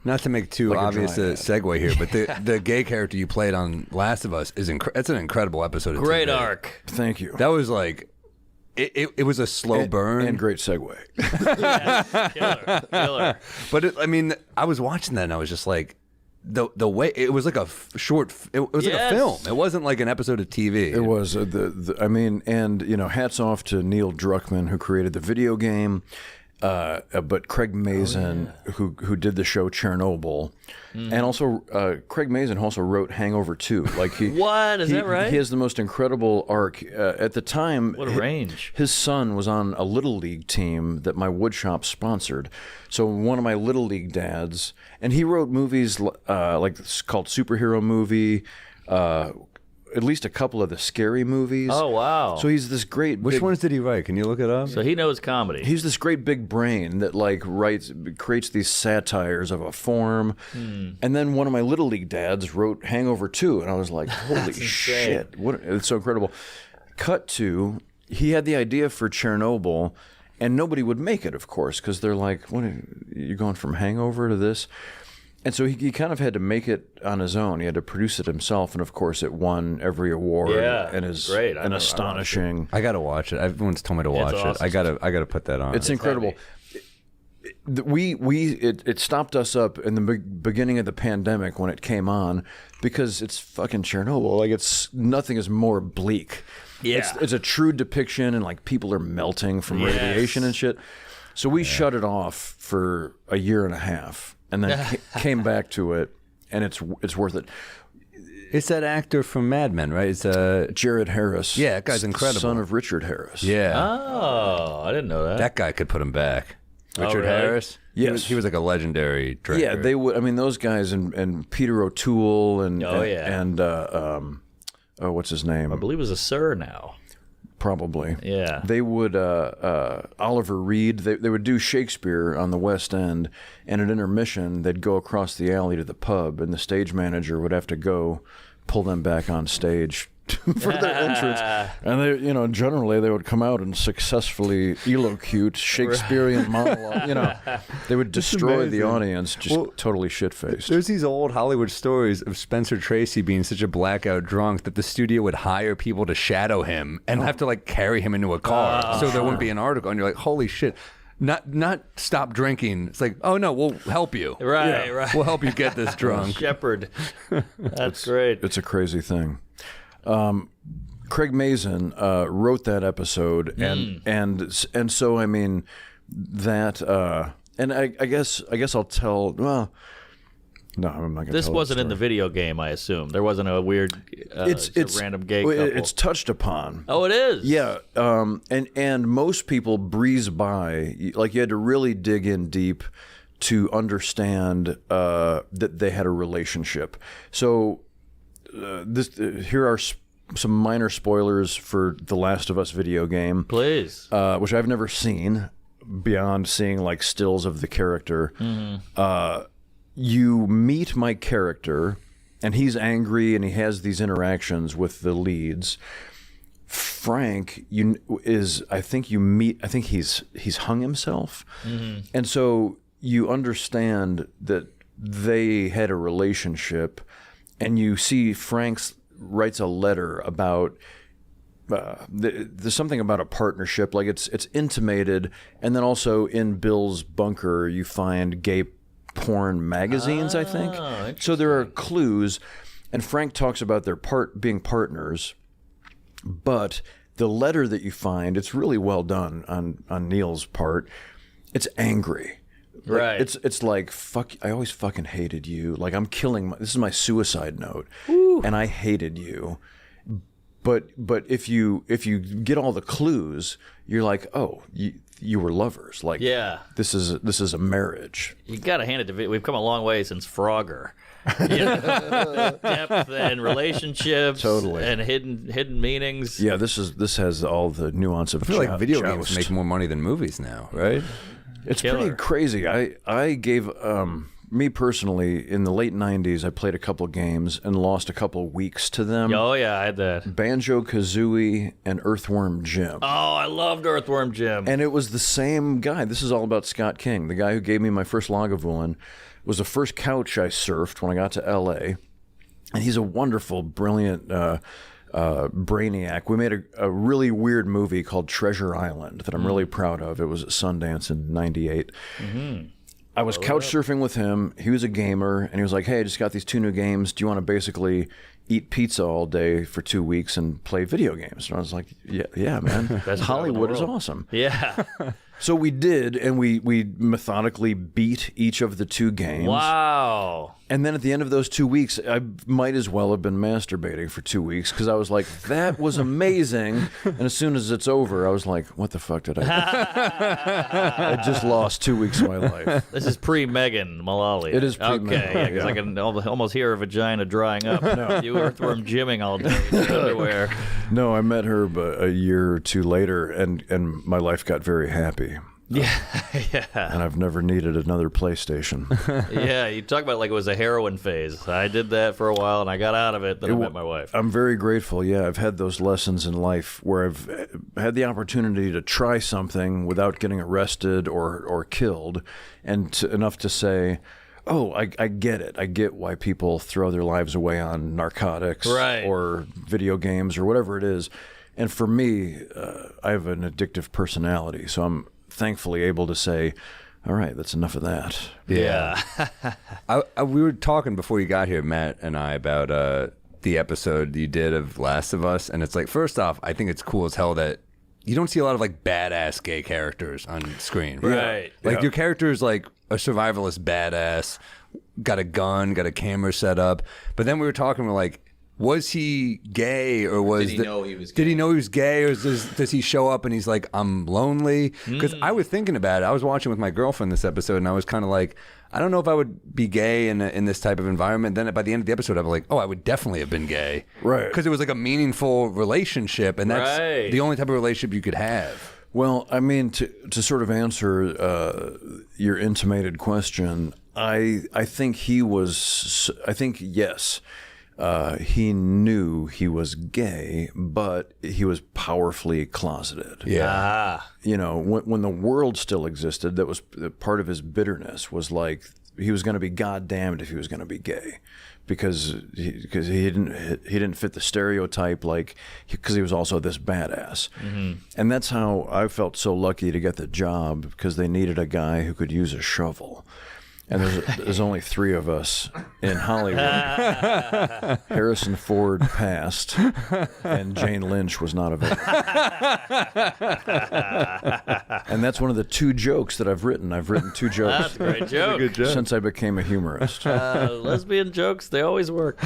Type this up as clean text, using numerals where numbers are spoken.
Not to make too obvious a segue here, but the gay character you played on Last of Us it's an incredible episode of Great TV. arc. Thank you. That was like, it was a slow burn. And great segue. Yes, killer. But I mean, I was watching that and I was just like, the way it was like a short, it was like a film. It wasn't like an episode of TV. It was. I mean, and hats off to Neil Druckmann, who created the video game. But Craig Mazin, who did the show Chernobyl, and also Craig Mazin also wrote Hangover 2. Like What? Is that right? He has the most incredible arc. At the time, What a range. His son was on a Little League team that my woodshop sponsored. So one of my Little League dads, and he wrote movies like it's called Superhero Movie, at least a couple of the Scary movies. Oh, wow. So he's this great. Which ones did he write? Can you look it up? So he knows comedy. He's this great big brain that creates these satires of a form. And then one of my Little League dads wrote Hangover 2, and I was like, holy shit. It's so incredible. Cut to, he had the idea for Chernobyl, and nobody would make it, of course, because they're like, what, you're going from Hangover to this? And so he kind of had to make it on his own. He had to produce it himself, and of course, it won every award. Yeah, and is great. astonishing. I gotta watch it. Everyone's told me to watch awesome. it. I gotta put that on. It's incredible. It stopped us up in the beginning of the pandemic when it came on because it's fucking Chernobyl. Like nothing is more bleak. Yeah. It's a true depiction, and like people are melting from radiation and shit. So we shut it off for a year and a half. And then came back to it, and it's worth it. It's that actor from Mad Men, right? It's Jared Harris. Yeah, that guy's incredible. Son of Richard Harris. Yeah. Oh, I didn't know that. That guy could put him back. Richard really? Harris? Yes. He was like a legendary director. Yeah, they would. I mean, those guys and Peter O'Toole and what's his name? I believe it was a Sir now. Probably. Yeah. They would, Oliver Reed, they would do Shakespeare on the West End, and at intermission, they'd go across the alley to the pub, and the stage manager would have to go pull them back on stage for their entrance. And they, generally they would come out and successfully elocute Shakespearean monologue. They would destroy the audience, just totally shit-faced. There's these old Hollywood stories of Spencer Tracy being such a blackout drunk that the studio would hire people to shadow him and have to like carry him into a car so there wouldn't be an article. And you're like, holy shit. Not stop drinking. It's like, oh no, we'll help you. Right. We'll help you get this drunk. Shepherd. That's great. It's a crazy thing. Craig Mazin wrote that episode, and so I mean that, and I guess I'll tell. Well, no, I'm not going to. This wasn't in the video game, I assume. There wasn't a weird, it's random gay couple. It's touched upon. Oh, it is. Yeah, and most people breeze by. Like you had to really dig in deep to understand that they had a relationship. So. Here are some minor spoilers for the Last of Us video game. Please. Which I've never seen beyond seeing like stills of the character. You meet my character, and he's angry, and he has these interactions with the leads. Frank I think he's hung himself. And so you understand that they had a relationship. And you see Frank's writes a letter about there's something about a partnership, like it's intimated, and then also in Bill's bunker you find gay porn magazines, I think. So there are clues, and Frank talks about their being partners, but the letter that you find, it's really well done on Neil's part. It's angry. Like, right. It's like, fuck, I always fucking hated you. Like, I'm killing this is my suicide note. Ooh. And I hated you. But if you get all the clues, you're like, oh, you were lovers. Like, yeah. This is a marriage. You got to hand it to. We've come a long way since Frogger. Depth and relationships, totally, and hidden meanings. Yeah, this has all the nuance of. I feel like video games make more money than movies now, right? It's pretty crazy. I gave me personally, in the late 90s, I played a couple games and lost a couple weeks to them. Oh, yeah, I had that. Banjo-Kazooie and Earthworm Jim. Oh, I loved Earthworm Jim. And it was the same guy. This is all about Scott King. The guy who gave me my first Lagavulin was the first couch I surfed when I got to L.A. And he's a wonderful, brilliant brainiac. We made a really weird movie called Treasure Island that I'm really proud of. It was at Sundance in '98. Mm-hmm. I was couch surfing with him. He was a gamer, and he was like, hey, I just got these 2 new games. Do you want to basically eat pizza all day for 2 weeks and play video games? And I was like, yeah, man. Hollywood is awesome. Yeah. So we did, and we methodically beat each of the 2 games. Wow. And then at the end of those 2 weeks, I might as well have been masturbating for 2 weeks because I was like, that was amazing. And as soon as it's over, I was like, what the fuck did I do? I just lost 2 weeks of my life. This is pre-Megan Mullally. It is pre-Megan. Okay, yeah, because I can almost hear her vagina drying up. No. You Earthworm Jimming all day in your underwear. No, I met her a year or 2 later, and my life got very happy. Yeah, And I've never needed another PlayStation. Yeah, you talk about like it was a heroin phase. I did that for a while, and I got out of it. Then I met my wife. I'm very grateful. Yeah, I've had those lessons in life where I've had the opportunity to try something without getting arrested or killed, and enough to say, oh, I get it. I get why people throw their lives away on narcotics or video games or whatever it is. And for me, I have an addictive personality, so I'm thankfully able to say, all right, that's enough of that. Yeah. We were talking before you got here, Matt and I, about the episode you did of Last of Us, and it's like, first off, I think it's cool as hell that you don't see a lot of like badass gay characters on screen. Right. Like your character is like a survivalist badass, got a gun, got a camera set up. But then we were talking, we're like, was he gay, or did he know he was gay? Did he know he was gay, or does he show up and he's like, I'm lonely? Because I was thinking about it. I was watching with my girlfriend this episode, and I was kind of like, I don't know if I would be gay in this type of environment. Then by the end of the episode, I was like, oh, I would definitely have been gay. Right. Because it was like a meaningful relationship, and that's the only type of relationship you could have. Well, I mean, to sort of answer your intimated question, I think yes. He knew he was gay, but he was powerfully closeted. Yeah. You know, when the world still existed, that was part of his bitterness, was like he was going to be goddamned if he was going to be gay, because he didn't fit the stereotype, like, because he was also this badass. Mm-hmm. And that's how I felt so lucky to get the job, because they needed a guy who could use a shovel. And there's only 3 of us in Hollywood. Harrison Ford passed, and Jane Lynch was not available. And that's one of the 2 jokes that I've written. I've written 2 jokes. That's a great joke. Good joke. Since I became a humorist. Lesbian jokes, they always work.